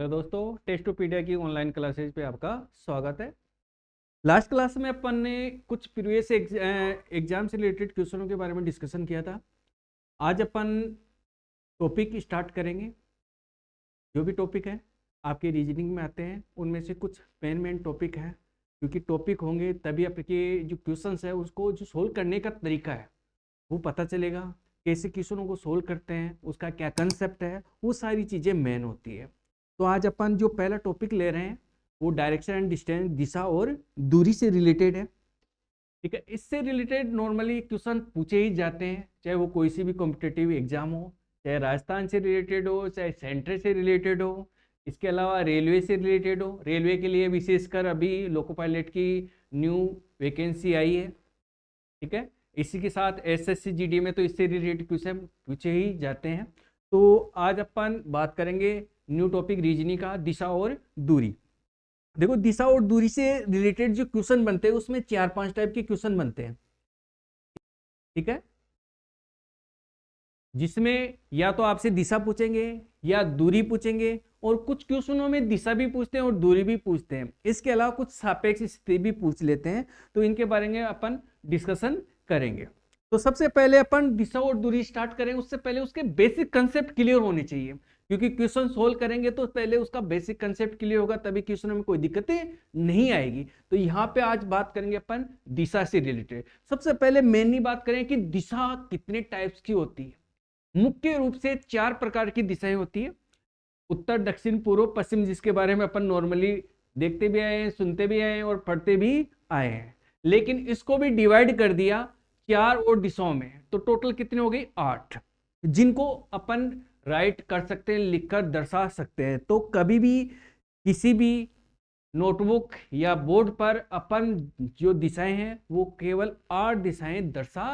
Hello दोस्तों, टेस्टोपीडिया की online classes पे आपका स्वागत है। लास्ट क्लास में अपन ने कुछ प्रीवियस एग्जाम से रिलेटेड क्वेश्चनों के बारे में डिस्कशन किया था। आज अपन टॉपिक स्टार्ट करेंगे। जो भी टॉपिक है आपके रीजनिंग में आते हैं उनमें से कुछ मेन टॉपिक है, क्योंकि टॉपिक होंगे तभी आपके जो क्वेश्चंस है उसको जो सोल्व करने का तरीका है वो पता चलेगा। कैसे क्वेश्चनों को सोल्व करते हैं, उसका क्या कंसेप्ट है, वो सारी चीज़ें मेन होती है। तो आज अपन जो पहला टॉपिक ले रहे हैं वो डायरेक्शन एंड डिस्टेंस, दिशा और दूरी से रिलेटेड है। ठीक है, इससे रिलेटेड नॉर्मली क्वेश्चन पूछे ही जाते हैं, चाहे वो कोई सी भी कॉम्पिटिटिव एग्जाम हो, चाहे राजस्थान से रिलेटेड हो, चाहे सेंटर से रिलेटेड हो, इसके अलावा रेलवे से रिलेटेड हो। रेलवे के लिए विशेषकर अभी लोको पायलट की न्यू वैकेंसी आई है। ठीक है, इसी के साथ एसएससी जीडी में तो इससे रिलेटेड क्वेश्चन पूछे ही जाते हैं। तो आज अपन बात करेंगे न्यू टॉपिक रीजनिंग का, दिशा और दूरी। देखो, दिशा और दूरी से रिलेटेड जो क्वेश्चन बनते हैं उसमें 4-5 टाइप के क्वेश्चन बनते हैं। ठीक है, जिसमें या तो आपसे दिशा पूछेंगे या दूरी पूछेंगे, और कुछ क्वेश्चनों में दिशा भी पूछते हैं और दूरी भी पूछते हैं। इसके अलावा कुछ सापेक्ष स्थिति भी पूछ लेते हैं, तो इनके बारे में अपन डिस्कशन करेंगे। तो सबसे पहले अपन दिशा और दूरी स्टार्ट करेंगे। उससे पहले उसके बेसिक कंसेप्ट क्लियर होने चाहिए, क्योंकि क्वेश्चन सोल्व करेंगे तो पहले उसका बेसिक कंसेप्ट क्लियर होगा, तभी क्वेश्चन में कोई दिक्कतें नहीं आएगी। तो यहाँ पे आज बात करेंगे अपन दिशा से रिलेटेड। सबसे पहले मेनली बात करें कि दिशा कितने टाइप्स की होती है। मुख्य रूप से 4 प्रकार की दिशाएं होती है, उत्तर, दक्षिण, पूर्व, पश्चिम, जिसके बारे में अपन नॉर्मली देखते भी आए हैं, सुनते भी आए हैं और पढ़ते भी आए हैं। लेकिन इसको भी डिवाइड कर दिया 4 और दिशाओं में, तो टोटल कितने हो गई 8, जिनको अपन राइट कर सकते हैं, लिखकर दर्शा सकते हैं। तो कभी भी किसी भी नोटबुक या बोर्ड पर अपन जो दिशाएं हैं वो केवल 8 दिशाएं दर्शा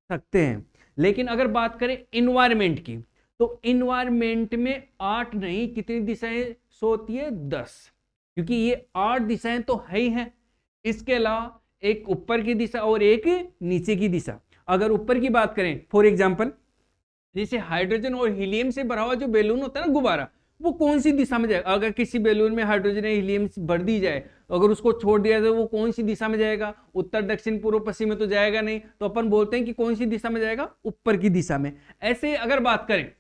सकते हैं। लेकिन अगर बात करें इन्वायरमेंट की, तो इन्वायरमेंट में 8 नहीं, कितनी दिशाएं शो होती है? 10, क्योंकि ये 8 दिशाएं तो है ही हैं। इसके अलावा एक ऊपर की दिशा और एक नीचे की दिशा। अगर ऊपर की बात करें, फॉर एग्जांपल जैसे हाइड्रोजन और हीलियम से भरा हुआ जो बैलून होता है ना, गुब्बारा, वो कौन सी दिशा में जाएगा? अगर किसी बैलून में हाइड्रोजन या हीलियम भर दी जाए, अगर उसको छोड़ दिया जाए, वो कौन सी दिशा में जाएगा? उत्तर, दक्षिण, पूर्व, पश्चिम में तो जाएगा नहीं। तो अपन बोलते हैं कि कौन सी दिशा में जाएगा? ऊपर की दिशा में। ऐसे अगर बात करें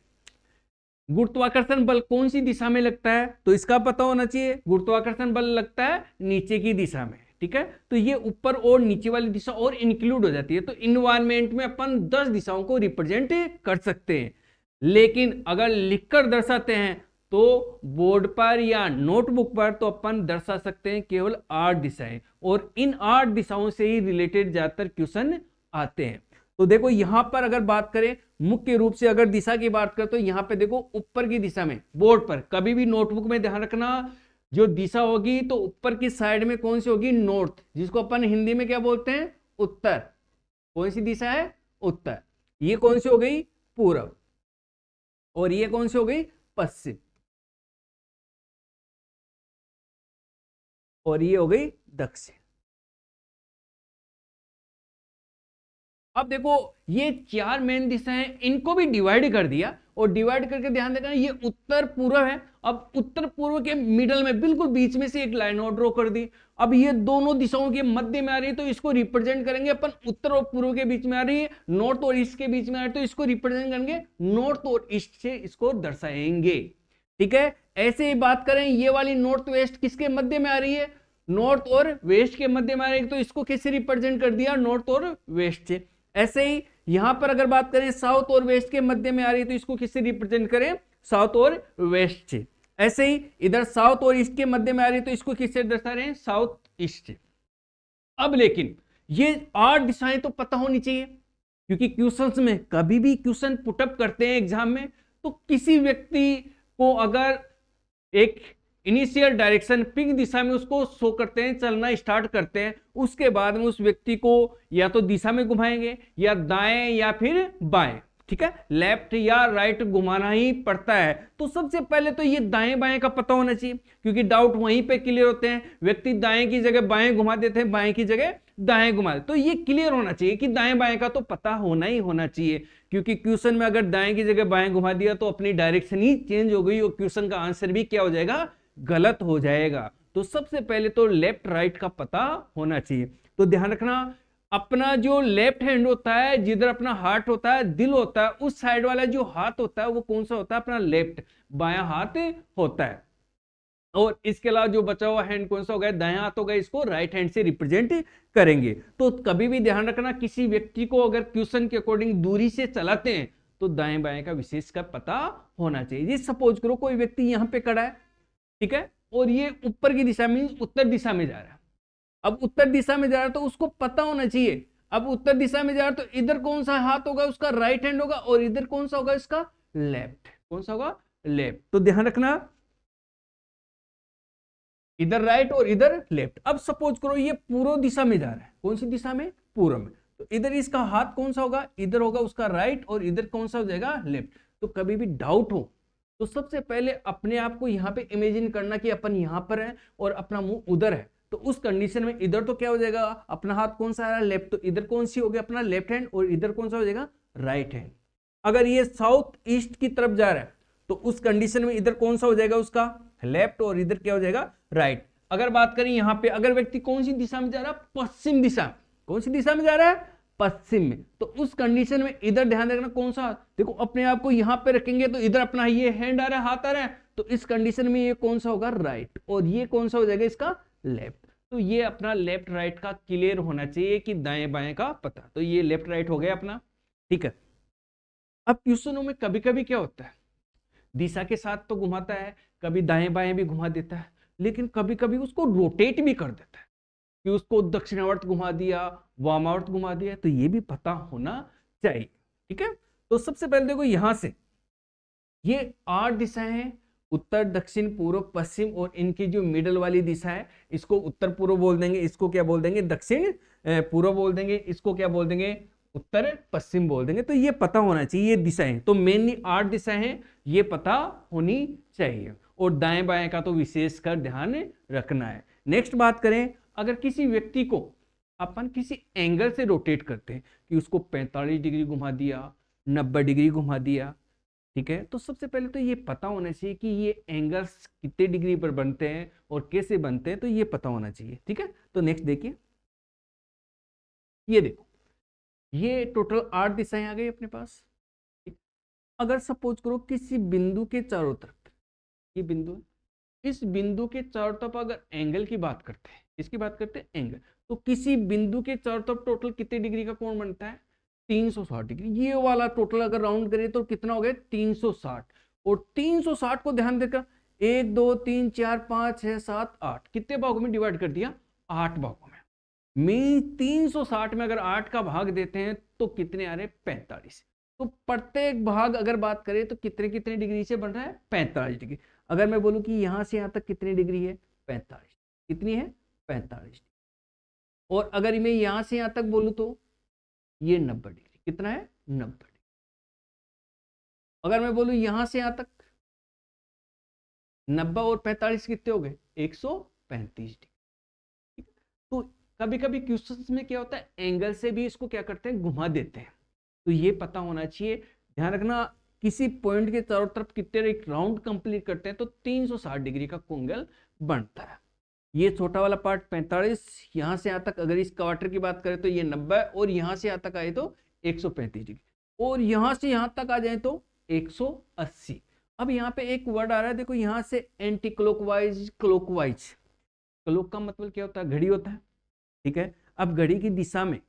गुरुत्वाकर्षण बल कौन सी दिशा में लगता है, तो इसका पता होना चाहिए। गुरुत्वाकर्षण बल लगता है नीचे की दिशा में। ठीक है, तो ये ऊपर और नीचे वाली दिशा और इंक्लूड हो जाती है। तो इन्वायरमेंट में अपन 10 दिशाओं को रिप्रेजेंट कर सकते हैं। लेकिन अगर लिखकर दर्शाते हैं तो बोर्ड पर या नोटबुक पर तो अपन दर्शा सकते हैं केवल 8 दिशाएं, और इन 8 दिशाओं से ही रिलेटेड ज्यादातर क्वेश्चन आते हैं। तो देखो यहां पर अगर बात करें मुख्य रूप से, अगर दिशा की बात करें तो यहां पे देखो ऊपर की दिशा में बोर्ड पर, कभी भी नोटबुक में ध्यान रखना, जो दिशा होगी तो ऊपर की साइड में कौन सी होगी? नॉर्थ, जिसको अपन हिंदी में क्या बोलते हैं? उत्तर। कौन सी दिशा है? उत्तर। ये कौन सी हो गई? पूर्व। और ये कौन सी हो गई? पश्चिम। और ये हो गई दक्षिण। अब देखो ये 4 मेन दिशाएं, इनको भी डिवाइड कर दिया, और डिवाइड करके ध्यान देना ये उत्तर पूर्व है। अब उत्तर पूर्व के मिडल में बिल्कुल बीच में से एक लाइन और ड्रॉ कर दी। अब ये दोनों दिशाओं के मध्य में आ रही है, तो इसको रिप्रेजेंट करेंगे अपन। उत्तर और पूर्व के बीच में आ रही है, नॉर्थ और ईस्ट के बीच में आ रही है, तो इसको रिप्रेजेंट करेंगे नॉर्थ और ईस्ट से, इसको दर्शाएंगे। ठीक है, ऐसे ही बात करें ये वाली नॉर्थ वेस्ट किसके मध्य में आ रही है? नॉर्थ और वेस्ट के मध्य में आ रही है, तो इसको कैसे रिप्रेजेंट कर दिया? नॉर्थ और वेस्ट से। ऐसे ही यहां पर अगर बात करें साउथ और वेस्ट के मध्य में आ रही है, तो इसको किससे रिप्रेजेंट करें? साउथ और वेस्ट से। ऐसे ही इधर साउथ और ईस्ट के मध्य में आ रही है, तो इसको किससे दर्शा रहे हैं? साउथ ईस्ट से। अब लेकिन ये 8 दिशाएं तो पता होनी चाहिए, क्योंकि क्वेश्चंस में कभी भी क्वेश्चन पुटअप करते हैं एग्जाम में, तो किसी व्यक्ति को अगर एक इनिशियल डायरेक्शन पिंक दिशा में उसको शो करते हैं, चलना स्टार्ट करते हैं, उसके बाद में उस व्यक्ति को या तो दिशा में घुमाएंगे, या दाएं या फिर बाएं, ठीक है, लेफ्ट या राइट घुमाना ही पड़ता है। तो सबसे पहले तो ये दाएं बाएं का पता होना चाहिए, क्योंकि डाउट वहीं पे क्लियर होते हैं। व्यक्ति दाएं की जगह बाएं घुमा देते हैं, बाएं की जगह दाएं घुमा देते, तो ये क्लियर होना चाहिए कि दाएं बाएं का तो पता होना ही होना चाहिए, क्योंकि क्वेश्चन में अगर दाएं की जगह बाएं घुमा दिया तो अपनी डायरेक्शन ही चेंज हो गई और क्वेश्चन का आंसर भी क्या हो जाएगा, गलत हो जाएगा। तो सबसे पहले तो लेफ्ट राइट का पता होना चाहिए। तो ध्यान रखना, अपना जो लेफ्ट हैंड होता है, जिधर अपना हार्ट होता है, दिल होता है, उस साइड वाला जो हाथ होता है वो कौन सा होता है, अपना लेफ्ट, बायां हाथ होता है। और इसके अलावा जो बचा हुआ हैंड कौन सा होगा, दायां हाथ होगा, इसको राइट हैंड से रिप्रेजेंट करेंगे। तो कभी भी ध्यान रखना, किसी व्यक्ति को अगर क्वेश्चन के अकॉर्डिंग दूरी से चलाते हैं तो दाएं बाएं का विशेष का पता होना चाहिए। जी सपोज करो कोई व्यक्ति यहां पे खड़ा है, ठीक है, और ये ऊपर की दिशा में, उत्तर दिशा में जा रहा है। अब उत्तर दिशा में जा रहा है तो उसको पता होना चाहिए, अब उत्तर दिशा में जा रहा है तो इधर कौन सा हाथ होगा, उसका राइट हैंड होगा, और इधर कौन सा होगा, इसका लेफ्ट। कौन सा होगा, लेफ्ट। तो ध्यान रखना, इधर राइट और इधर लेफ्ट। अब सपोज करो ये पूर्व दिशा में जा रहा है, कौन सी दिशा में, पूर्व में, तो इधर इसका हाथ कौन सा होगा, इधर होगा उसका राइट, और इधर कौन सा हो जाएगा, लेफ्ट। तो कभी भी डाउट हो तो सबसे पहले अपने आप को यहां पे इमेजिन करना कि अपन यहां पर है और अपना मुंह उधर है। तो उस कंडीशन में इधर तो क्या हो जाएगा, अपना हाथ कौन सा है, लेफ्ट, तो इधर कौन सी हो गया, अपना लेफ्ट हैंड, और इधर कौन सा हो जाएगा, राइट हैंड। अगर ये साउथ ईस्ट की तरफ जा रहा है तो उस कंडीशन में इधर कौन सा हो जाएगा, उसका लेफ्ट, और इधर क्या हो जाएगा, राइट। अगर बात करें यहां पे, अगर व्यक्ति कौन सी दिशा में जा रहा है, पश्चिम दिशा, कौन सी दिशा में जा रहा है, पश्चिम में, तो उस कंडीशन में इधर ध्यान रखना कौन सा, देखो अपने आप को यहां पे रखेंगे तो इधर अपना ये हैंड आ रहा है, हाथ आ रहा है, तो इस कंडीशन में ये कौन सा होगा, राइट, और ये कौन सा हो जाएगा, इसका लेफ्ट। तो ये अपना लेफ्ट राइट का क्लियर होना चाहिए कि दाएं बाएं का पता। तो ये लेफ्ट राइट हो गया अपना, ठीक है। अब क्वेश्चनों में कभी कभी क्या होता है, दिशा के साथ तो घुमाता है, कभी दाएं बाएं भी घुमा देता है, लेकिन कभी कभी उसको रोटेट भी कर देता है कि उसको दक्षिणावर्त घुमा दिया, वामावर्त घुमा दिया, तो ये भी पता होना चाहिए, ठीक है। तो सबसे पहले देखो यहां से ये 8 दिशाएं हैं, उत्तर दक्षिण पूर्व पश्चिम, और इनकी जो मिडल वाली दिशा है इसको उत्तर पूर्व बोल देंगे, इसको क्या बोल देंगे, दक्षिण पूर्व बोल देंगे, इसको क्या बोल देंगे, उत्तर पश्चिम बोल देंगे। तो ये पता होना चाहिए, ये दिशाएं तो मेनली 8 दिशाएं हैं, ये पता होनी चाहिए। और दाएं बाएं का तो विशेष कर ध्यान रखना है। नेक्स्ट बात करें, अगर किसी व्यक्ति को अपन किसी एंगल से रोटेट करते हैं कि उसको 45 डिग्री घुमा दिया, 90 डिग्री घुमा दिया, ठीक है, तो सबसे पहले तो ये पता होना चाहिए कि ये एंगल्स कितने डिग्री पर बनते हैं और कैसे बनते हैं, तो ये पता होना चाहिए, ठीक है। तो नेक्स्ट देखिए, ये देखो ये टोटल 8 दिशाएं आ गई अपने पास। अगर सपोज करो किसी बिंदु के चारों तरफ, ये बिंदु है, इस बिंदु के चारों तरफ अगर एंगल की बात करते हैं, इसकी बात करते हैं एंगल, तो किसी बिंदु के चारों तरफ टोटल कितने डिग्री का कोण बनता है, 360 डिग्री। ये वाला टोटल अगर राउंड करें तो कितना हो गया, 360। और 360 को ध्यान देकर 1 2 3 4 5 6 7 8 कितने भागों में डिवाइड कर दिया, 8 भागों में। 360 में अगर 8 का भाग देते हैं तो कितने आ रहे, 45। तो प्रत्येक भाग अगर बात करें तो कितने कितने डिग्री से बन रहा है, 45 डिग्री। अगर मैं बोलूं कि यहां से यहां तक कितनी डिग्री है, 45, कितनी है, 45। और अगर मैं यहां से यहां तक बोलूं तो ये 90 डिग्री, कितना है, 90 डिग्री। अगर मैं बोलूं यहां से यहां तक, 90 और 45 कितने हो गए, 135 डिग्री। तो कभी कभी क्वेश्चंस में क्या होता है, एंगल से भी इसको क्या करते हैं, घुमा देते हैं, तो ये पता होना चाहिए। ध्यान रखना, किसी पॉइंट के चारों तरफ कितने एक राउंड कंप्लीट करते हैं तो 360 डिग्री का एंगल बनता है। ये छोटा वाला पार्ट 45, यहां से यहां तक अगर इस क्वार्टर की बात करें तो ये 90, और यहां से यहां तक आए तो 135 डिग्री, और यहां से यहां तक आ जाए तो 180। अब यहाँ पे एक वर्ड आ रहा है, देखो यहां से एंटी क्लॉकवाइज, क्लॉकवाइज, क्लॉक का मतलब क्या होता है, घड़ी होता है, ठीक है। अब घड़ी की दिशा में,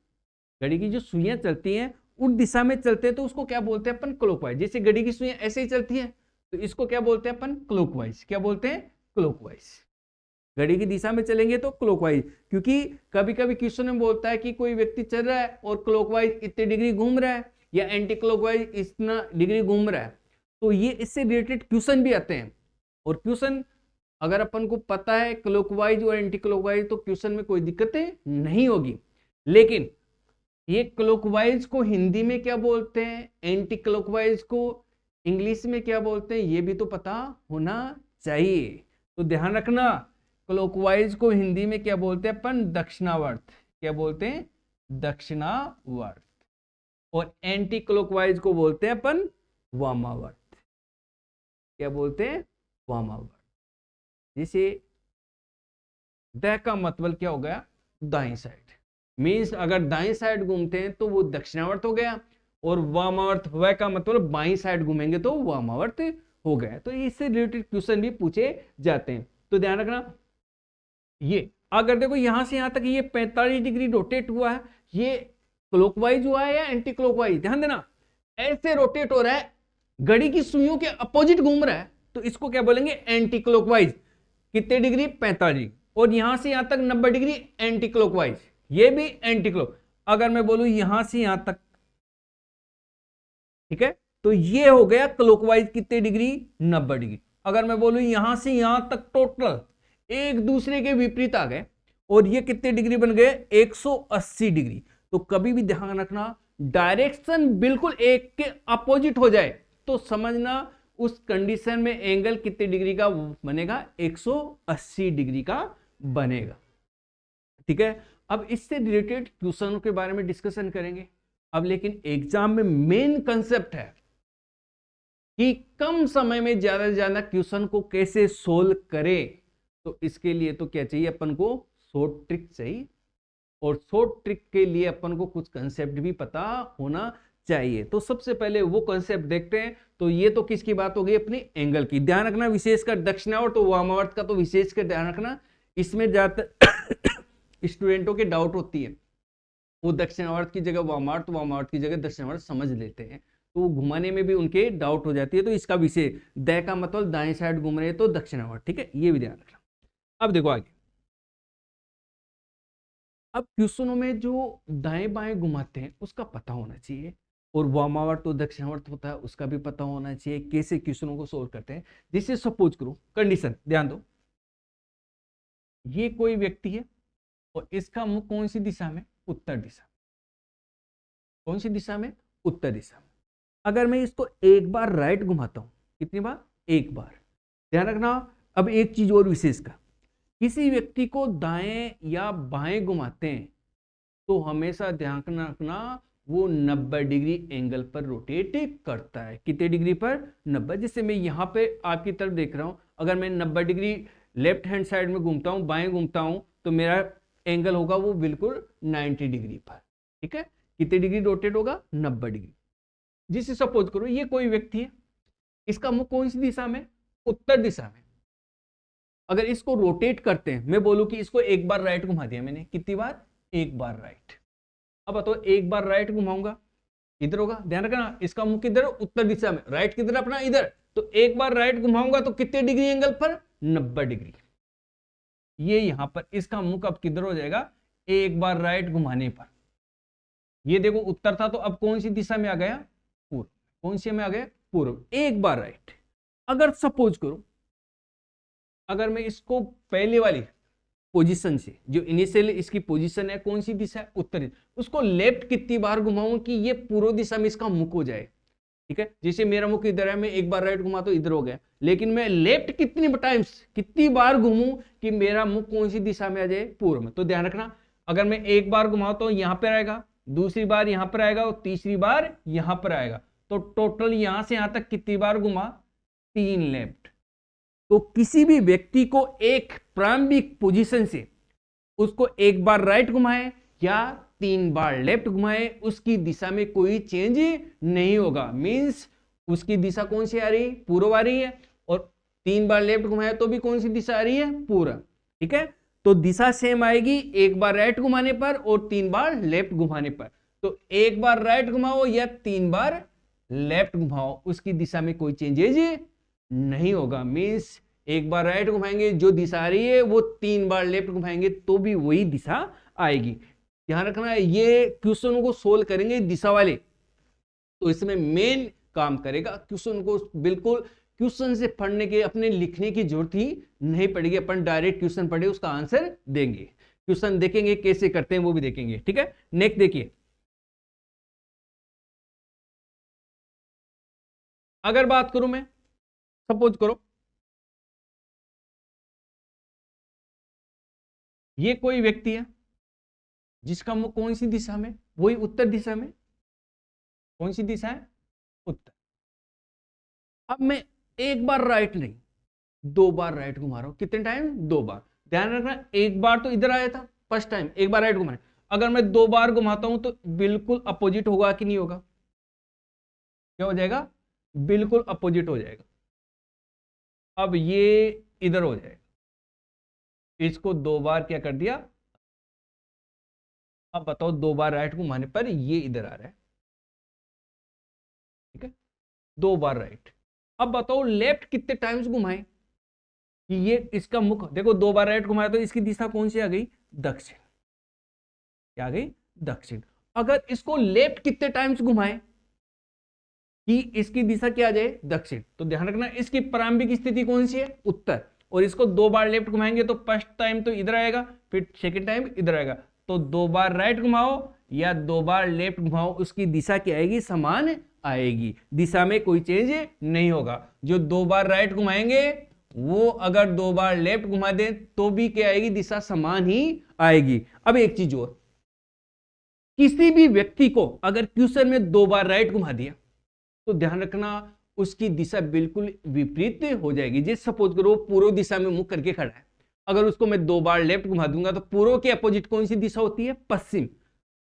घड़ी की जो सुइयां चलती हैं उस दिशा में चलते हैं तो उसको क्या बोलते हैं अपन, क्लॉकवाइज। जैसे घड़ी की सुइयां ऐसे ही चलती है तो इसको क्या बोलते हैं अपन, क्लॉकवाइज। क्या बोलते हैं, क्लॉकवाइज। घड़ी की दिशा में चलेंगे तो क्लॉकवाइज, क्योंकि कभी कभी क्वेश्चन में बोलता है कि कोई व्यक्ति चल रहा है और क्लॉकवाइज इतने डिग्री घूम रहा है या एंटी क्लॉकवाइज इतना डिग्री घूम रहा है, तो ये इससे रिलेटेड क्वेश्चन भी आते हैं। और क्वेश्चन अगर अपन को पता है क्लॉकवाइज और एंटी क्लॉकवाइज तो क्वेश्चन में कोई दिक्कतें नहीं होगी। लेकिन ये क्लॉकवाइज को हिंदी में क्या बोलते हैं, एंटी क्लॉकवाइज को इंग्लिश में क्या बोलते हैं, ये भी तो पता होना चाहिए। तो ध्यान रखना, क्लॉकवाइज को हिंदी में क्या बोलते हैं अपन, दक्षिणावर्त। क्या बोलते हैं, दक्षिणावर्त। और एंटी क्लॉकवाइज को बोलते हैं अपन वामावर्त। क्या बोलते हैं, वामावर्त। जैसे द का मतलब क्या हो गया, दाएं साइड। मीन्स अगर दाएं साइड घूमते हैं तो वो दक्षिणावर्त हो गया, और वामावर्त व का मतलब बाईं साइड घूमेंगे तो वामावर्त हो गया। तो इससे रिलेटेड क्वेश्चन भी पूछे जाते हैं, तो ध्यान रखना। ये अगर देखो यहां से यहां तक ये 45 डिग्री रोटेट हुआ है, ये क्लॉकवाइज हुआ है या एंटी क्लॉकवाइज, ध्यान देना। ऐसे रोटेट हो रहा है, घड़ी की सुइयों के अपोजिट घूम रहा है, तो इसको क्या बोलेंगे, एंटी क्लॉकवाइज। कितने डिग्री, 45। और यहां से यहां तक 90 डिग्री एंटी क्लॉकवाइज, ये भी एंटी क्लॉक। अगर मैं बोलूं यहां से यहां तक, ठीक है, तो ये हो गया क्लॉकवाइज कितने डिग्री, 90 डिग्री। अगर मैं बोलूं यहां से यहां तक टोटल एक दूसरे के विपरीत आ गए, और ये कितने डिग्री बन गए, 180 डिग्री। तो कभी भी ध्यान रखना, डायरेक्शन बिल्कुल एक के अपोजिट हो जाए तो समझना उस कंडीशन में एंगल कितने डिग्री का बनेगा, 180 डिग्री का बनेगा। ठीक है, अब इससे रिलेटेड क्वेश्चन के बारे में डिस्कशन करेंगे। अब लेकिन एग्जाम में मेन कंसेप्ट है कि कम समय में ज्यादा से ज्यादा क्वेश्चन को कैसे सोल्व करें। तो इसके लिए तो क्या चाहिए अपन को, शॉर्ट ट्रिक चाहिए, और शॉर्ट ट्रिक के लिए अपन को कुछ कंसेप्ट भी पता होना चाहिए। तो सबसे पहले वो कंसेप्ट देखते हैं। तो ये तो किसकी बात हो गई, अपनी एंगल की। ध्यान रखना, विशेषकर दक्षिणावर्त तो वामावर्त का तो विशेषकर ध्यान रखना, इसमें ज्यादातर स्टूडेंटों के डाउट होती है, वो दक्षिणावर्त की जगह वामावर्त, वामावर्त की जगह दक्षिणावर्त समझ लेते हैं, तो घुमाने में भी उनके डाउट हो जाती है। तो इसका विषय द का मतलब दाएं साइड घूम रहे तो दक्षिणावर्त, ठीक है, ये भी ध्यान रखना। अब देखो आगे, अब क्वेश्चनों में जो दाएं बाएं घुमाते हैं उसका पता होना चाहिए, और वामावर्त तो दक्षिणावर्त होता है उसका भी पता होना चाहिए, कैसे क्वेश्चनों को सोल्व करते हैं। जैसे सपोज करो, कंडीशन ध्यान दो, ये कोई व्यक्ति है और इसका मुख कौन सी दिशा में, उत्तर दिशा। कौन सी दिशा में, उत्तर दिशा में। अगर मैं इसको एक बार राइट घुमाता हूं, कितनी बार, एक बार। ध्यान रखना, अब एक चीज और विशेष का, किसी व्यक्ति को दाएं या बाएं घुमाते हैं तो हमेशा ध्यान रखना वो 90 डिग्री एंगल पर रोटेट करता है। कितने डिग्री पर, 90। जैसे मैं यहां पे आपकी तरफ देख रहा हूं, अगर मैं 90 डिग्री लेफ्ट हैंड साइड में घूमता हूं, बाएं घूमता हूं, तो मेरा एंगल होगा वो बिल्कुल 90 डिग्री पर। ठीक है, कितने डिग्री रोटेट होगा, 90 डिग्री। जिसे सपोज करो ये कोई व्यक्ति है, इसका मुख कौन सी दिशा में, उत्तर दिशा में। अगर इसको रोटेट करते हैं, मैं बोलूं कि इसको एक बार राइट घुमा दिया मैंने, कितनी बार, एक बार राइट। अब बताओ, एक बार राइट घुमाऊंगा, इधर होगा। ध्यान रखना, इसका मुख किधर, उत्तर दिशा में, राइट किधर अपना, इधर। तो एक बार राइट घुमाऊंगा तो कितने डिग्री एंगल पर, 90 डिग्री। ये यहां पर इसका मुख अब किधर हो जाएगा, एक बार राइट घुमाने पर। ये देखो उत्तर था, तो अब कौन सी दिशा में आ गया, पूर्व। कौन सी में आ गया, पूर्व। एक बार राइट। अगर सपोज करो, अगर मैं इसको पहले वाली पोजीशन से, जो इनिशियल इसकी पोजीशन है, कौन सी दिशा है, उत्तर, उसको लेफ्ट कितनी बार घुमाऊं कि ये पूर्व दिशा में इसका मुख हो जाए। ठीक है, जैसे मेरा मुख इधर है, मैं एक बार राइट घुमा तो इधर हो गया, लेकिन मैं लेफ्ट कितनी टाइम्स, कितनी बार घूमूं कि मेरा मुख कौन सी दिशा में आ जाए, पूर्व में। तो ध्यान रखना, अगर मैं एक बार घुमाऊं तो यहां पर आएगा, दूसरी बार यहां पर आएगा, और तीसरी बार यहां पर आएगा। तो टोटल यहां से यहां तक कितनी बार घुमा, 3 लेफ्ट। तो किसी भी व्यक्ति को एक प्रारंभिक पोजीशन से उसको एक बार राइट घुमाए या 3 बार लेफ्ट घुमाए, उसकी दिशा में कोई चेंज नहीं होगा। मींस उसकी दिशा कौन सी आ रही, पूर्व आ रही है, और 3 बार लेफ्ट घुमाया तो भी कौन सी दिशा आ रही है, पूर्व। ठीक है, तो दिशा सेम आएगी एक बार राइट घुमाने पर और 3 बार लेफ्ट घुमाने पर। तो एक बार राइट घुमाओ या 3 बार लेफ्ट घुमाओ, उसकी दिशा में कोई चेंजेज नहीं होगा। मींस एक बार राइट घुमाएंगे, जो दिशा आ रही है, वो 3 बार लेफ्ट घुमाएंगे तो भी वही दिशा आएगी। ध्यान रखना, ये क्वेश्चन को सोल्व करेंगे दिशा वाले, तो इसमें मेन काम करेगा। क्वेश्चन को बिल्कुल क्वेश्चन से पढ़ने के, अपने लिखने की जरूरत ही नहीं पड़ेगी। अपन डायरेक्ट क्वेश्चन पढ़े उसका आंसर देंगे। क्वेश्चन देखेंगे कैसे करते हैं वो भी देखेंगे। ठीक है, नेक्स्ट देखिए, अगर बात करूं मैं, सपोज करो ये कोई व्यक्ति है जिसका मुख कौन सी दिशा में, वही उत्तर दिशा में। कौन सी दिशा है? उत्तर। अब मैं एक बार राइट नहीं, 2 बार राइट घुमा रहा हूं। कितने टाइम? 2 बार। ध्यान रखना, एक बार तो इधर आया था फर्स्ट टाइम, एक बार राइट घुमाया। अगर मैं 2 बार घुमाता हूं तो बिल्कुल अपोजिट होगा कि नहीं होगा? क्या हो जाएगा? बिल्कुल अपोजिट हो जाएगा। अब ये इधर हो जाएगा, इसको 2 बार क्या कर दिया। अब बताओ 2 बार राइट घुमाने पर ये इधर आ रहा है, ठीक है, 2 बार राइट। अब बताओ लेफ्ट कितने टाइम्स घुमाए कि ये इसका मुख, देखो 2 बार राइट घुमाया तो इसकी दिशा कौन सी आ गई? दक्षिण। क्या आ गई? दक्षिण। अगर इसको लेफ्ट कितने टाइम्स घुमाए कि इसकी दिशा क्या आ जाए? दक्षिण। तो ध्यान रखना इसकी प्रारंभिक स्थिति कौन सी है? उत्तर। और इसको 2 बार लेफ्ट घुमाएंगे तो फर्स्ट टाइम तो इधर आएगा, फिर सेकंड टाइम इधर आएगा। तो 2 बार राइट घुमाओ या 2 बार लेफ्ट घुमाओ, उसकी दिशा क्या आएगी? समान आएगी, दिशा में कोई चेंज नहीं होगा। जो 2 बार राइट घुमाएंगे वो अगर 2 बार लेफ्ट घुमा दे तो भी क्या आएगी? दिशा समान ही आएगी। अब एक चीज और, किसी भी व्यक्ति को अगर क्वेश्चन में 2 बार राइट घुमा दिया तो ध्यान रखना उसकी दिशा बिल्कुल विपरीत हो जाएगी। जैसे सपोज करो पूर्व दिशा में मुख करके खड़ा है, अगर उसको मैं 2 बार लेफ्ट घुमा दूंगा तो पूर्व के अपोजिट कौन सी दिशा होती है? पश्चिम।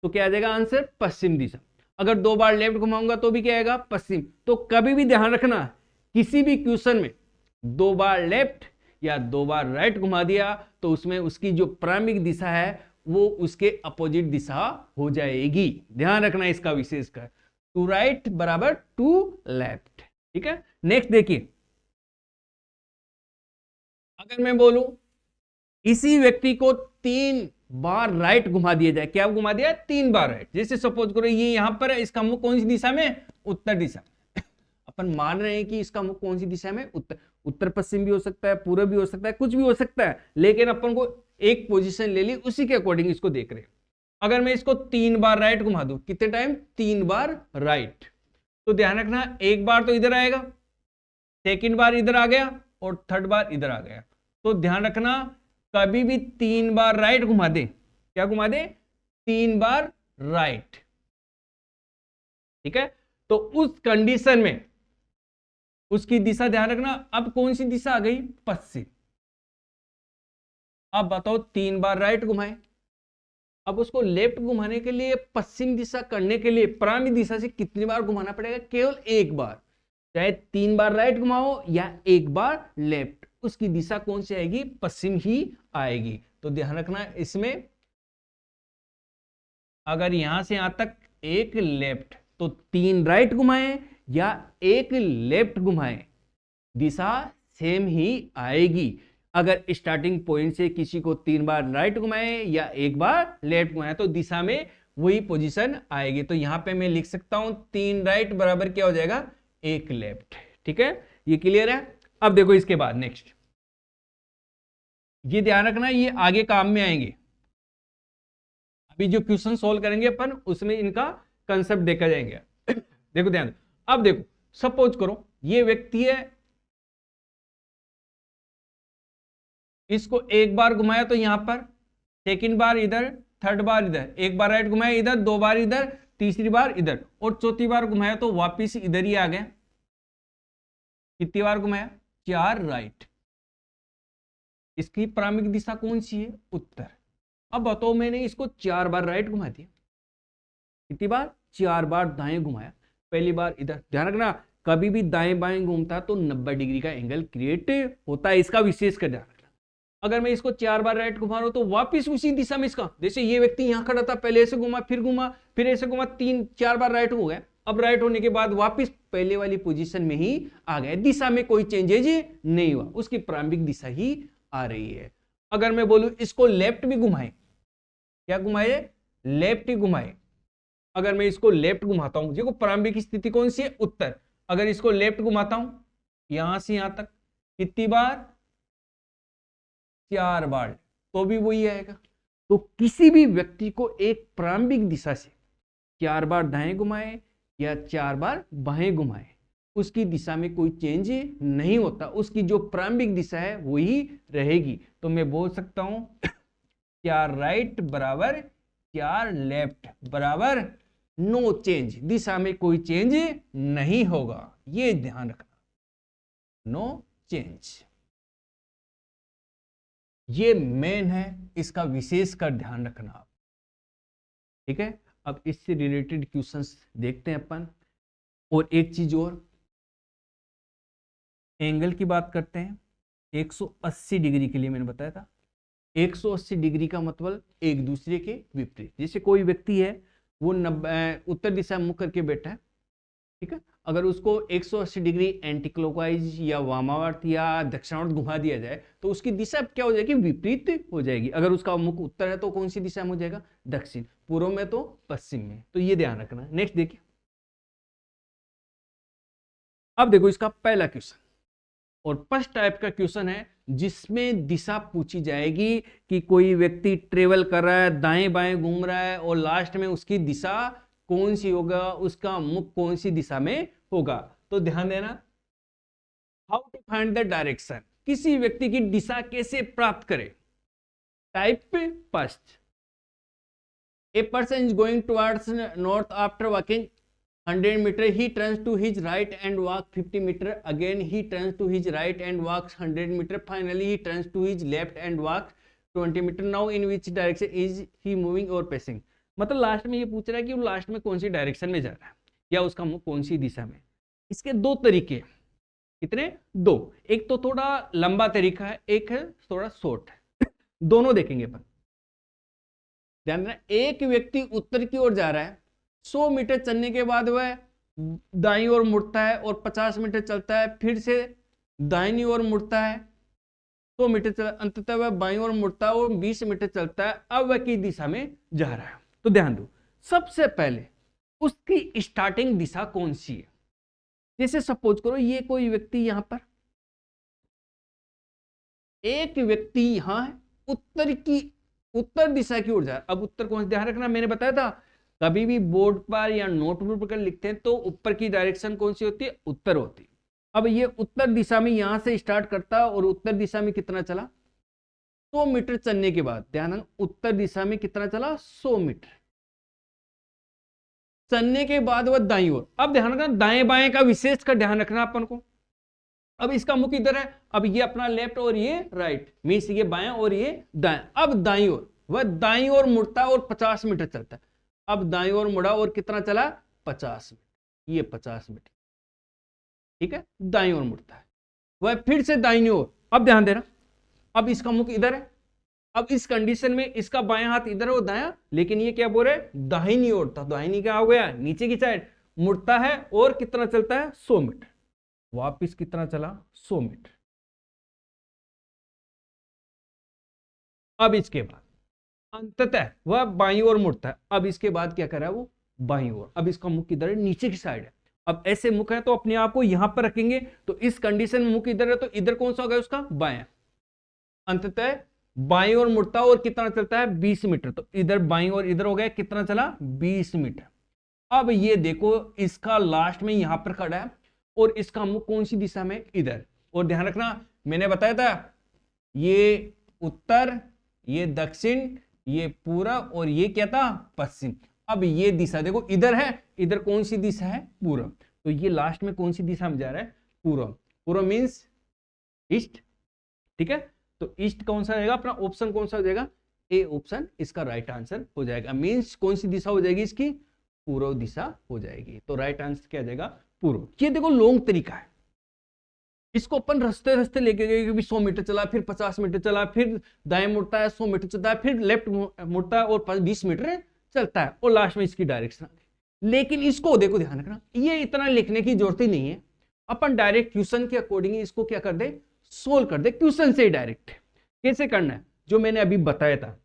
तो क्या आ जाएगा आंसर? पश्चिम दिशा। अगर 2 बार लेफ्ट घुमाऊंगा तो भी क्या आएगा? पश्चिम। तो कभी भी ध्यान रखना किसी भी क्वेश्चन में 2 बार लेफ्ट या 2 बार राइट घुमा दिया तो उसमें उसकी जो प्रारंभिक दिशा है वो उसके अपोजिट दिशा हो जाएगी। ध्यान रखना इसका विशेष कर, टू राइट बराबर टू लेफ्ट। ठीक है, नेक्स्ट देखिए, अगर मैं बोलूं इसी व्यक्ति को 3 बार राइट घुमा दिया जाए, क्या घुमा दिया? 3 बार राइट। जैसे सपोज करो ये यहां पर है, इसका मुख कौन सी दिशा में? उत्तर दिशा। अपन मान रहे हैं कि इसका मुख कौन सी दिशा में? उत्तर। उत्तर पश्चिम भी हो सकता है, पूर्व भी हो सकता है, कुछ भी हो सकता है, लेकिन अपन को एक पोजीशन ले ली, उसी के अकॉर्डिंग इसको देख रहे हैं। अगर मैं इसको 3 बार राइट घुमा दूं, कितने टाइम? 3 बार राइट। तो ध्यान रखना एक बार तो इधर आएगा, सेकंड बार इधर आ गया और थर्ड बार इधर आ गया। तो ध्यान रखना कभी भी 3 बार राइट घुमा दे, क्या घुमा दे? 3 बार राइट। ठीक है, तो उस कंडीशन में उसकी दिशा ध्यान रखना, अब कौन सी दिशा आ गई? पश्चिम। अब बताओ 3 बार राइट घुमाए, अब उसको लेफ्ट घुमाने के लिए, पश्चिम दिशा करने के लिए प्रारंभिक दिशा से कितनी बार घुमाना पड़ेगा? केवल एक बार। चाहे 3 बार राइट घुमाओ या एक बार लेफ्ट, उसकी दिशा कौन सी आएगी? पश्चिम ही आएगी। तो ध्यान रखना इसमें अगर यहां से यहां तक एक लेफ्ट तो 3 राइट घुमाए या एक लेफ्ट घुमाए, दिशा सेम ही आएगी। अगर स्टार्टिंग पॉइंट से किसी को 3 बार राइट घुमाए या एक बार लेफ्ट घुमाए तो दिशा में वही पोजीशन आएगी। तो यहां पे मैं लिख सकता हूं 3 राइट बराबर क्या हो जाएगा? एक लेफ्ट। ठीक है, ये क्लियर है। अब देखो इसके बाद नेक्स्ट, ये ध्यान रखना ये आगे काम में आएंगे। अभी जो क्वेश्चन सोल्व करेंगे अपन उसमें इनका कंसेप्ट देखा जाएंगे। देखो ध्यान, अब देखो सपोज करो ये व्यक्ति है, इसको एक बार घुमाया तो यहां पर, सेकंड बार इधर, थर्ड बार इधर, एक बार राइट घुमाया इधर, 2 बार इधर, तीसरी बार इधर और चौथी बार घुमाया तो वापिस इधर ही आ गया। कितनी बार घुमाया? 4 राइट। इसकी प्रारंभिक दिशा कौन सी है? उत्तर। अब बताओ मैंने इसको 4 बार राइट घुमा दिया, कितनी बार? 4 बार दाएं घुमाया। पहली बार इधर, ध्यान रखना कभी भी दाएं बाएं घूमता तो 90 डिग्री का एंगल क्रिएट होता है, इसका विशेष कर ध्यान रखना। अगर मैं इसको 4 बार राइट घुमा रहा हूं तो वापिस उसी दिशा में इसका, जैसे ये व्यक्ति यहां खड़ा था, पहले ऐसे घुमा, फिर ऐसे घुमा, 3-4 बार राइट हो गया। अब राइट होने के बाद वापिस पहले वाली पोजीशन में ही आ गया, दिशा में कोई चेंजेज नहीं हुआ, उसकी प्रारंभिक दिशा ही आ रही है। अगर मैं बोलूं इसको लेफ्ट भी घुमाए, क्या घुमाए? लेफ्ट ही घुमाए। अगर मैं इसको लेफ्ट घुमाता हूं, देखो प्रारंभिक स्थिति कौन सी है? उत्तर। अगर इसको लेफ्ट घुमाता हूं यहां से यहां तक, कितनी बार? 4 बार, तो भी वही आएगा। तो किसी भी व्यक्ति को एक प्रारंभिक दिशा से 4 बार दाएं घुमाए या 4 बार बाएं घुमाए, उसकी दिशा में कोई चेंज नहीं होता, उसकी जो प्रारंभिक दिशा है वही रहेगी। तो मैं बोल सकता हूं क्या राइट बराबर क्या लेफ्ट बराबर नो चेंज, दिशा में कोई चेंज नहीं होगा, ये ध्यान रखना, नो चेंज। ये मेन है, इसका विशेष कर ध्यान रखना आप, ठीक है। अब इससे रिलेटेड क्वेश्चंस देखते हैं अपन। और एक चीज और, एंगल की बात करते हैं। 180 डिग्री के लिए मैंने बताया था, 180 डिग्री का मतलब एक दूसरे के विपरीत। जैसे कोई व्यक्ति है वो 90 उत्तर दिशा मुख करके बैठा है, ठीक है। अगर उसको 180 डिग्री एंटी क्लॉकवाइज या वामावर्त या दक्षिणावर्त घुमा दिया जाए तो उसकी दिशा क्या हो जाएगी, विपरीत हो जाएगी। अगर उसका मुख उत्तर है तो कौन सी दिशा में हो जाएगा, दक्षिण, पूर्व में तो पश्चिम में। तो ये ध्यान रखना है। नेक्स्ट देखिए, अब देखो इसका पहला क्वेश्चन और फर्स्ट टाइप का क्वेश्चन है जिसमें दिशा पूछी जाएगी कि कोई व्यक्ति ट्रेवल कर रहा है, दाएं बाएं घूम रहा है और लास्ट में उसकी दिशा कौन सी होगा, उसका मुख कौन सी दिशा में होगा। तो ध्यान देना, how to find the direction, किसी व्यक्ति की दिशा कैसे प्राप्त करें। Type first, a person is going towards north after walking 100 meter, he turns to his right and walk 50 meter, again he turns to his right and walks 100 meter, finally he turns to his left and walks 20 meter, now in which direction is he moving or passing। मतलब last में ये पूछ रहा है कि वो last में कौन सी डायरेक्शन में जा रहा है या उसका मुख कौन सी दिशा में। इसके दो तरीके, कितने, दो, एक तो थोड़ा लंबा तरीका है, एक है थोड़ा शॉर्ट है, दोनों देखेंगे अपन। ध्यान देना, एक व्यक्ति उत्तर की ओर जा रहा है, 100 मीटर चलने के बाद वह दाईं ओर मुड़ता है और 50 मीटर चलता है, फिर से दाहिनी ओर मुड़ता है, 100 मीटर चल, अंततः वह बाईं ओर मुड़ता है और 20 मीटर चलता है। अब वह किस दिशा में जा रहा है। तो ध्यान दो, सबसे पहले उसकी स्टार्टिंग दिशा कौन सी है। जैसे सपोज करो ये कोई व्यक्ति यहां पर, एक व्यक्ति यहां है, उत्तर दिशा की ओर जा रहा है। अब उत्तर कौन सा, ध्यान रखना मैंने बताया था कभी भी बोर्ड पर या नोटबुक पर लिखते हैं तो ऊपर की डायरेक्शन कौन सी होती है, उत्तर होती है। अब ये उत्तर दिशा में यहां से स्टार्ट करता है और उत्तर दिशा में कितना चला, 100 मीटर चलने के बाद, ध्यान, उत्तर दिशा में कितना चला, 100 मीटर चलने के बाद वह दाईं ओर। अब ध्यान रखना, दाएं बाएं का विशेष का ध्यान रखना अपन को। अब इसका मुख इधर है, अब ये अपना लेफ्ट और ये राइट, मीन्स ये बाएं और ये दाएं। अब दाईं ओर, वह दाईं ओर मुड़ता है और 50 मीटर चलता है। अब दाईं ओर मुड़ा और कितना चला, 50 मीटर, ये 50 मीटर, ठीक है, दाईं ओर मुड़ता है वह, फिर से दाईं ओर। अब ध्यान देना, अब इसका मुख इधर है, अब इस कंडीशन में इसका बायां हाथ इधर हो दायां, लेकिन ये क्या बोल रहे हैं, दाहिनी ओर था, दाहिनी क्या हो गया, नीचे की साइड मुड़ता है और कितना चलता है, 100 मीटर, वापिस कितना चला, 100 मीटर। अब इसके बाद अंततः वह बाईं ओर मुड़ता है। अब इसके बाद क्या कर रहा है वो, बाईं ओर। अब इसका मुख किधर है, नीचे की साइड है। अब ऐसे मुख है तो अपने आप को यहां पर रखेंगे, तो इस कंडीशन में मुख इधर है तो इधर कौन सा होगा उसका, बायां। अंततः बाईं ओर मुड़ता और कितना चलता है, 20 मीटर। तो इधर बाईं ओर इधर हो गया, कितना चला, 20 मीटर। अब ये देखो इसका लास्ट में यहां पर खड़ा है और इसका मुख कौन सी दिशा में, इधर। और ध्यान रखना मैंने बताया था ये उत्तर, ये दक्षिण, ये पूरब और ये क्या था, पश्चिम। अब ये दिशा देखो इधर है, इधर कौन सी दिशा है, पूरब। तो ये लास्ट में कौन सी दिशा में जा रहा है, पूरब। पूरब मीन्स ईस्ट, ठीक है। तो ईस्ट कौन सा रहेगा अपना, ऑप्शन कौन सा हो जाएगा, ए ऑप्शन इसका राइट आंसर हो जाएगा। मीन्स कौन सी दिशा हो जाएगी इसकी, पूर्व दिशा हो जाएगी। तो राइट आंसर क्या जाएगा, पूर्व। ये देखो लॉन्ग तरीका है, इसको अपन रस्ते रस्ते लेके गए, 100 मीटर चला, फिर 50 मीटर चला, फिर दाएं मुड़ता है, 100 मीटर चलता है, फिर लेफ्ट मुड़ता है और 20 मीटर चलता है और लास्ट में इसकी डायरेक्शन। लेकिन इसको देखो, ध्यान रखना, ये इतना लिखने की जरूरत ही नहीं है। अपन डायरेक्ट क्वेश्चन के अकॉर्डिंग इसको क्या कर दे, सोल्व कर दे क्वेश्चन से डायरेक्ट। कैसे करना है, जो मैंने अभी बताया था।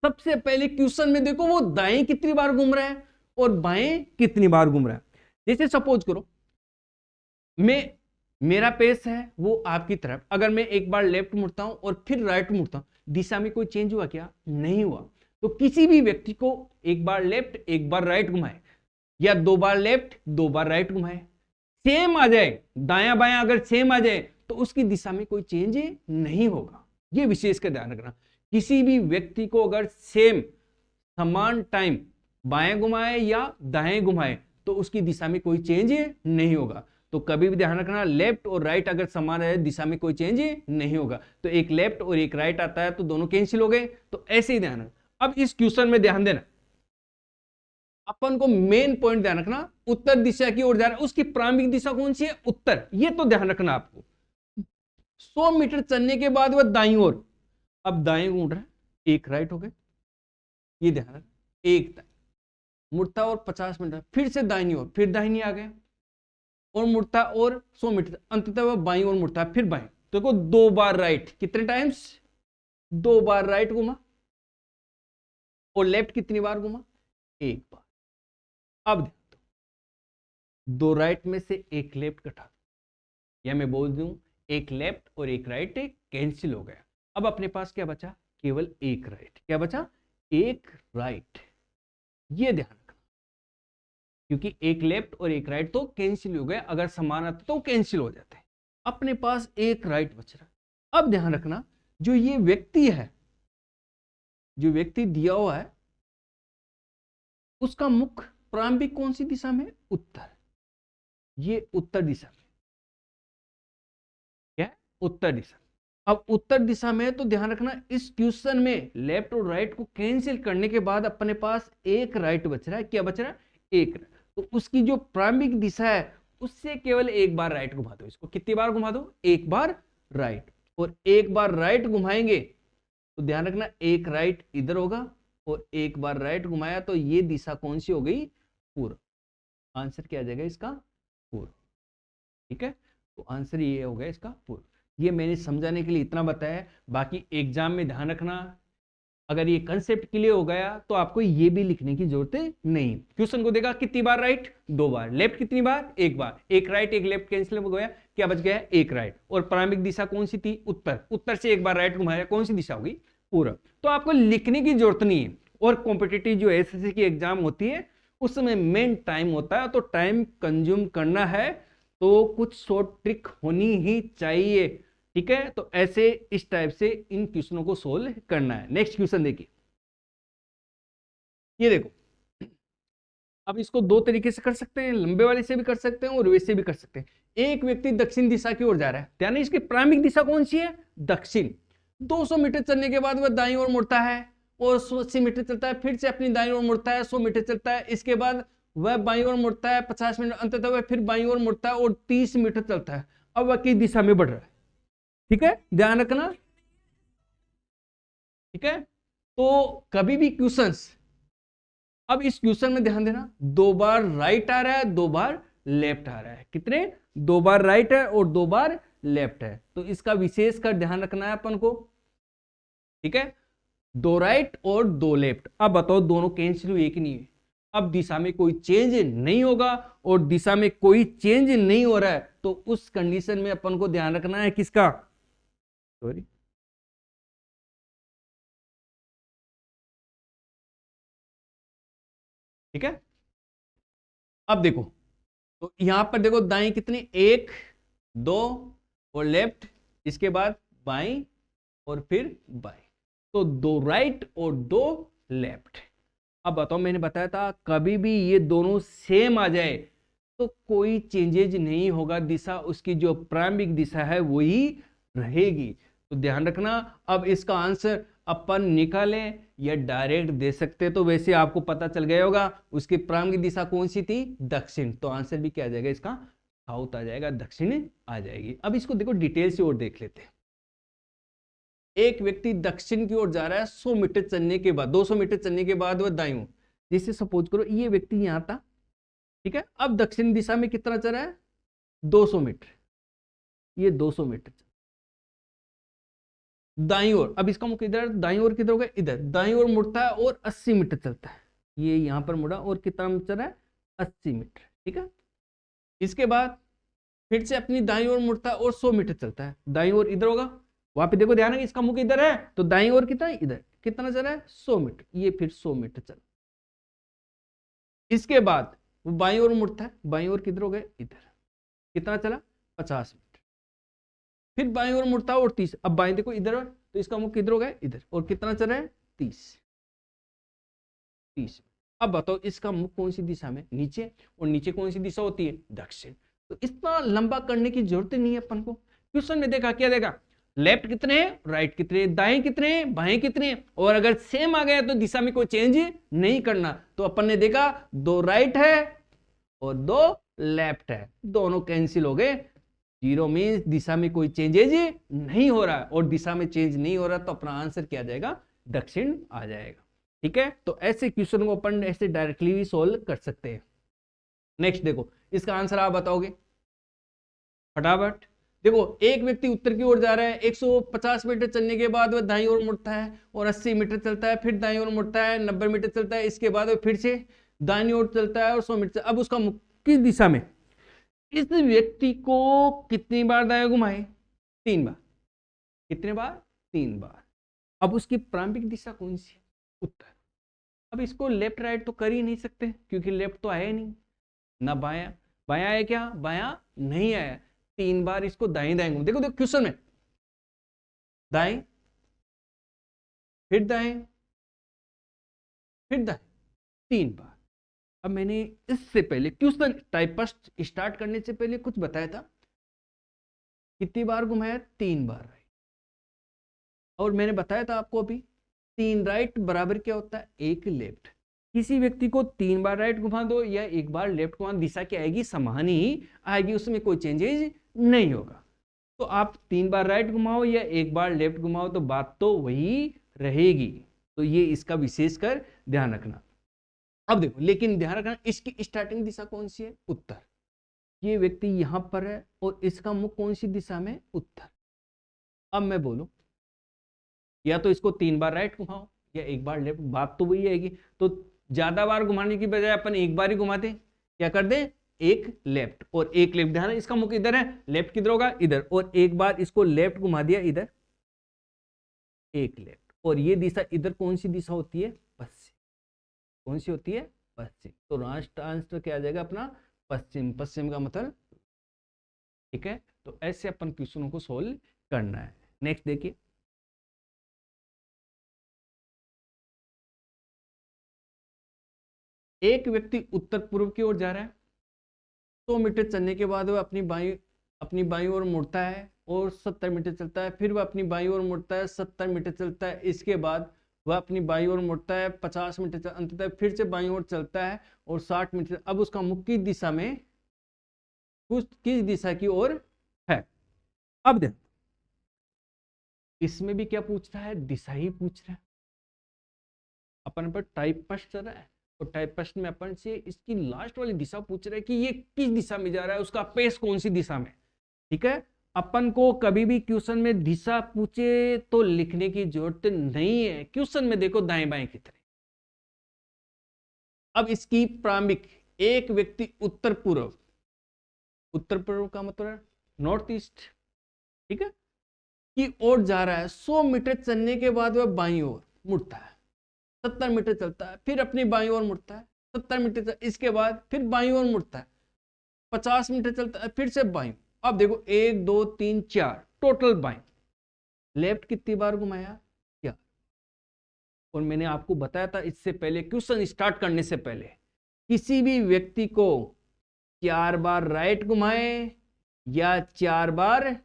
सबसे पहले क्वेश्चन में देखो वो दाएं कितनी बार घूम रहा है और बाएं कितनी बार घूम रहा है। जैसे सपोज करो मेरा पेस है वो आपकी तरफ, अगर मैं एक बार लेफ्ट मुड़ता हूं और फिर राइट मुड़ता हूं, दिशा में कोई चेंज हुआ क्या, नहीं हुआ। तो किसी भी व्यक्ति को एक बार लेफ्ट एक बार राइट घुमाए या 2 बार लेफ्ट 2 बार राइट घुमाए, सेम आ जाए, दायां बायां अगर सेम आ जाए तो उसकी दिशा में कोई चेंज नहीं होगा। ये विशेष का ध्यान रखना। किसी भी व्यक्ति को अगर सेम समान टाइम बाएं घुमाए या दाएं घुमाए तो उसकी दिशा में कोई चेंज नहीं होगा। तो कभी भी ध्यान रखना, लेफ्ट और राइट अगर समान है दिशा में कोई चेंज नहीं होगा। तो एक लेफ्ट और एक राइट आता है तो दोनों कैंसिल हो गए। तो ऐसे ही ध्यान रखना। अब इस क्वेश्चन में ध्यान देना, अपन को मेन पॉइंट ध्यान रखना, उत्तर दिशा की ओर जा रहा है, उसकी प्रारंभिक दिशा कौन सी है? उत्तर। ये तो ध्यान रखना आपको। 100 मीटर चलने के बाद वह दाईं ओर, अब दाएं उड़ रहा है, एक राइट हो गए, ये ध्यान रखना, एक मुड़ता और 50 मीटर फिर से दाहिनी ओर, फिर दाहिनी आ गया और मुड़ता और 100 मीटर, अंततः वह बाईं ओर मुड़ता फिर बाएं। तो देखो 2 बार राइट, कितने टाइम्स? 2 बार राइट घुमा। और लेफ्ट कितनी बार घुमा? एक बार। अब देखो 2 राइट में से एक लेफ्ट कटा, या मैं बोल दूं एक लेफ्ट और एक राइट कैंसिल हो गया। अब अपने पास क्या बचा? केवल एक राइट। क्या बचा? एक राइट। ये ध्यान रखना, क्योंकि एक लेफ्ट और एक राइट तो कैंसिल हो गए, अगर समान आते तो कैंसिल हो जाते हैं। अपने पास एक राइट बच रहा है। अब ध्यान रखना, जो ये व्यक्ति है, जो व्यक्ति दिया हुआ है, उसका मुख प्रारंभिक कौन सी दिशा में? उत्तर। ये उत्तर दिशा में, क्या है? उत्तर दिशा। अब उत्तर दिशा में तो ध्यान रखना, इस क्वेश्चन में लेफ्ट और राइट को कैंसिल करने के बाद अपने पास एक राइट बच रहा है। क्या बच रहा है? एक। तो उसकी जो प्रारंभिक दिशा है उससे केवल एक बार राइट घुमा दो। इसको कितनी बार घुमा दो? एक बार राइट। और एक बार राइट घुमाएंगे तो ध्यान रखना, एक राइट इधर होगा और एक बार राइट घुमाया तो ये दिशा कौन सी हो गई? पूर्व। आंसर क्या आ जाएगा इसका? पूर्व। ठीक है, तो आंसर ये हो गया इसका पूर्व। ये मैंने समझाने के लिए इतना बताया। बाकी एग्जाम में ध्यान रखना, अगर ये कंसेप्ट क्लियर हो गया तो आपको ये भी लिखने की जरूरत नहीं। क्वेश्चन को देखा कितनी बार राइट? 2 बार। लेफ्ट कितनी बार? एक बार। एक राइट एक लेफ्ट कैंसिल हो गया, क्या बच गया? एक राइट। और प्रारंभिक दिशा कौन सी थी? उत्तर। उत्तर से एक बार राइट घुमाया, कौन सी दिशा होगी? पूर्व। तो आपको लिखने की जरूरत नहीं है। और कॉम्पिटिटिव जो एसएससी की एग्जाम होती है उस समय मेन टाइम होता है, तो टाइम कंज्यूम करना है तो कुछ शॉर्ट ट्रिक होनी ही चाहिए। ठीक है, तो ऐसे इस टाइप से इन क्वेश्चनों को सोल्व करना है। नेक्स्ट क्वेश्चन देखिए, ये देखो। अब इसको 2 तरीके से कर सकते हैं, लंबे वाले से भी कर सकते हैं और वैसे भी कर सकते हैं। एक व्यक्ति दक्षिण दिशा की ओर जा रहा है, ध्यान है इसकी प्रारंभिक दिशा कौन सी है? दक्षिण। 200 मीटर चलने के बाद वह दाईं ओर मुड़ता है और 180 मीटर चलता है, फिर से अपनी दाईं ओर मुड़ता है, 100 मीटर चलता है, इसके बाद वह बाईं ओर मुड़ता है 50 मीटर, अंततः वह फिर बाईं ओर मुड़ता है और 30 मीटर चलता है। अब वह किस दिशा में बढ़ रहा है? ठीक है, ध्यान रखना। ठीक है, तो कभी भी क्वेश्चंस, अब इस क्वेश्चन में ध्यान देना, 2 बार राइट आ रहा है, 2 बार लेफ्ट आ रहा है। कितने? 2 बार राइट है और 2 बार लेफ्ट है। तो इसका विशेष कर ध्यान रखना है अपन को। ठीक है, 2 राइट और 2 लेफ्ट। अब बताओ दोनों कैंसिल हुए कि नहीं? अब दिशा में कोई चेंज नहीं होगा, और दिशा में कोई चेंज नहीं हो रहा है तो उस कंडीशन में अपन को ध्यान रखना है किसका? सॉरी, ठीक है। अब देखो, तो यहां पर देखो दाएं कितनी? 1 2 और लेफ्ट, इसके बाद बाएं और फिर बाएं। तो 2 राइट और 2 लेफ्ट। अब बताओ, मैंने बताया था कभी भी ये दोनों सेम आ जाए तो कोई चेंजेज नहीं होगा, दिशा उसकी जो प्रारंभिक दिशा है वही रहेगी। तो ध्यान रखना। अब इसका आंसर अपन निकालें या डायरेक्ट दे सकते, तो वैसे आपको पता चल गया होगा उसकी प्रारंभिक दिशा कौन सी थी? दक्षिण। तो आंसर भी क्या आ जाएगा इसका? साउथ आ जाएगा, दक्षिण आ जाएगी। अब इसको देखो डिटेल से और देख लेते हैं। एक व्यक्ति दक्षिण की ओर जा रहा है 100 मीटर चलने के बाद, 200 मीटर चलने के बाद वह दाईं ओर, जैसे सपोज करो ये व्यक्ति यहां था। ठीक है, अब दक्षिण दिशा में कितना चल रहा है? 200 मीटर। ये 200 मीटर दाईं ओर। अब इसका मुख इधर, दाईं ओर किधर होगा? इधर। दाईं ओर मुड़ता है और 80 मीटर चलता है। ये यहां पर मुड़ा और कितना चल रहा है? 80 मीटर। ठीक है, इसके बाद फिर से अपनी दाईं ओर मुड़ता है और 100 मीटर चलता है। दाईं ओर इधर होगा, वहां पे देखो ध्यान है इसका मुख इधर है, तो दाईं ओर कितना है? इधर। कितना चल रहा है? 100 मीटर। ये फिर 100 मीटर चल। इसके बाद वो बाईं ओर मुड़ता है, बाईं ओर किधर हो गए? इधर। कितना चला 50 मीटर। फिर बाईं ओर मुड़ता है और 30, अब बाईं देखो इधर, और तो इसका मुख किधर हो गया इधर, और कितना चल रहा है 30। अब बताओ इसका मुख कौन सी दिशा में, नीचे, और नीचे कौन सी दिशा होती है, दक्षिण। तो इतना लंबा करने की जरूरत नहीं है अपन को। क्वेश्चन में देखा क्या देखा, लेफ्ट कितने हैं, राइट कितने हैं, दाएं कितने हैं, बाएं कितने हैं, और अगर सेम आ गया तो दिशा में कोई चेंज नहीं करना। तो अपन ने देखा 2 राइट है और 2 लेफ्ट है, दोनों कैंसिल हो गए। 0 मीन्स दिशा में कोई चेंजेज नहीं हो रहा है, और दिशा में चेंज नहीं हो रहा तो अपना आंसर क्या आ जाएगा, दक्षिण आ जाएगा। ठीक है, तो ऐसे क्वेश्चन को अपन ऐसे डायरेक्टली भी सोल्व कर सकते हैं। नेक्स्ट देखो, इसका आंसर आप बताओगे फटाफट। देखो एक व्यक्ति उत्तर की ओर जा रहा है, 150 मीटर चलने के बाद वह दाईं ओर मुड़ता है और 80 मीटर चलता है, फिर दाईं ओर मुड़ता है, 90 मीटर चलता है, इसके बाद वह फिर से दाईं ओर चलता है और 100 मीटर। अब उसका मुख किस दिशा में, इस व्यक्ति को कितनी बार दाएं घुमाए, 3 बार। कितने बार, 3 बार। अब उसकी प्रारंभिक दिशा कौन सी है, उत्तर। अब इसको लेफ्ट राइट तो कर ही नहीं सकते क्योंकि लेफ्ट तो आया नहीं, ना बायां, बायां आया क्या, बायां नहीं आया। 3 बार इसको दाएं दाएं घूम, देखो देखो क्वेश्चन में, दाएं फिर दाएं फिर दाएं, 3 बार। अब मैंने इससे पहले क्वेश्चन टाइपिस्ट स्टार्ट करने से पहले कुछ बताया था, कितनी बार घुमाया, 3 बार राइट। और मैंने बताया था आपको अभी 3 राइट बराबर क्या होता है, 1 लेफ्ट। किसी व्यक्ति को 3 बार राइट घुमा दो या 1 बार लेफ्ट घुमा, दिशा क्या आएगी, समान ही आएगी, उसमें कोई चेंजेज नहीं होगा। तो आप 3 बार राइट घुमाओ या 1 बार लेफ्ट घुमाओ तो बात तो वही रहेगी। तो ये इसका विशेष कर ध्यान रखना। अब देखो, लेकिन ध्यान रखना इसकी स्टार्टिंग दिशा कौन सी है, उत्तर। ये व्यक्ति यहां पर है और इसका मुख कौन सी दिशा में, उत्तर। अब मैं बोलूं या तो इसको 3 बार राइट घुमाओ या 1 बार लेफ्ट, बात तो वही आएगी। तो ज्यादा बार घुमाने की बजाय अपन 1 बार ही घुमाते, क्या कर दे, 1 लेफ्ट और 1 लेफ्ट। ध्यान, इसका मुख इधर है, लेफ्ट किधर होगा, इधर, और 1 बार इसको लेफ्ट घुमा दिया इधर, 1 लेफ्ट। और ये दिशा इधर कौन सी दिशा होती है, पश्चिम। कौन सी होती है, पश्चिम। तो राष्ट्र आंसर क्या आ जाएगा अपना, पश्चिम। पश्चिम का मतलब, ठीक है। तो ऐसे अपन क्वेश्चनों को सोल्व करना है। नेक्स्ट देखिए, एक व्यक्ति उत्तर पूर्व की ओर जा रहा है, 100 मीटर चलने के बाद वह अपनी बाईं ओर मुड़ता है और 70 मीटर चलता है, फिर वह अपनी बाईं ओर मुड़ता है, 70 मीटर चलता है, इसके बाद वह अपनी बाईं ओर मुड़ता है, 50 मीटर, अंततः फिर से बाईं ओर चलता है और 60 मीटर। अब उसका मुख किस दिशा में, किस दिशा की ओर है। अब देखो इसमें भी क्या पूछ रहा है, दिशा ही पूछ रहा है। अपन पर टाइपिस्ट चल रहा है और टाइपिस्ट में अपन से इसकी लास्ट वाली दिशा पूछ रहा है कि ये किस दिशा में जा रहा है, उसका पेस कौन सी दिशा में। ठीक है, अपन को कभी भी क्वेश्चन में दिशा पूछे तो लिखने की जरूरत नहीं है। क्वेश्चन में देखो दाएं बाएं कितने। अब इसकी प्रारंभिक, एक व्यक्ति उत्तर पूर्व, उत्तर पूर्व का मतलब नॉर्थ ईस्ट, ठीक है, की ओर जा रहा है। 100 मीटर चलने के बाद वह बाईं ओर मुड़ता है, 70 मीटर चलता है, फिर अपनी बाईं ओर मुड़ता है, 70 मीटर, इसके बाद फिर बाईं ओर मुड़ता है, 50 मीटर चलता है, फिर से बाईं। अब देखो 1 2 3 4 टोटल बाईं। लेफ्ट कितनी बार घुमाया, क्या। और मैंने आपको बताया था इससे पहले, क्वेश्चन स्टार्ट करने से पहले, किसी भी व्यक्ति को 4 बार राइट घुमाए या 4 बार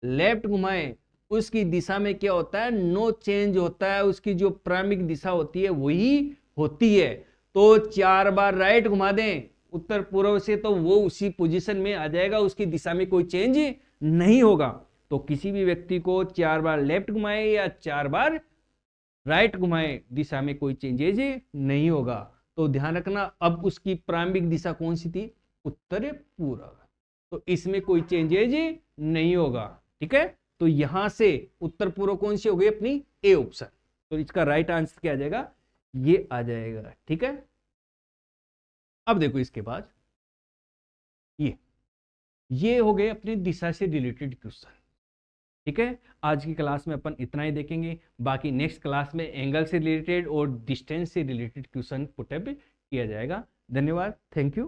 लेफ्ट घुमाए, उसकी दिशा में क्या होता है, नो चेंज होता है। उसकी जो प्रारंभिक दिशा होती है वही होती है। तो 4 बार राइट घुमा दें उत्तर पूर्व से तो वो उसी पोजीशन में आ जाएगा, उसकी दिशा में कोई चेंज नहीं होगा। तो किसी भी व्यक्ति को 4 बार लेफ्ट घुमाए या 4 बार राइट घुमाए, दिशा में कोई चेंजेज नहीं होगा। तो ध्यान रखना, अब उसकी प्रारंभिक दिशा कौन सी थी, उत्तर पूर्व। तो इसमें कोई चेंजेज नहीं होगा। ठीक है, तो यहां से उत्तर पूर्व कौन सी हो गई अपनी, ए ऑप्शन। तो इसका राइट आंसर क्या आ जाएगा, ये आ जाएगा। ठीक है, अब देखो इसके बाद ये हो गए अपनी दिशा से रिलेटेड क्वेश्चन। ठीक है, आज की क्लास में अपन इतना ही देखेंगे, बाकी नेक्स्ट क्लास में एंगल से रिलेटेड और डिस्टेंस से रिलेटेड क्वेश्चन पुटअप किया जाएगा। धन्यवाद, थैंक यू।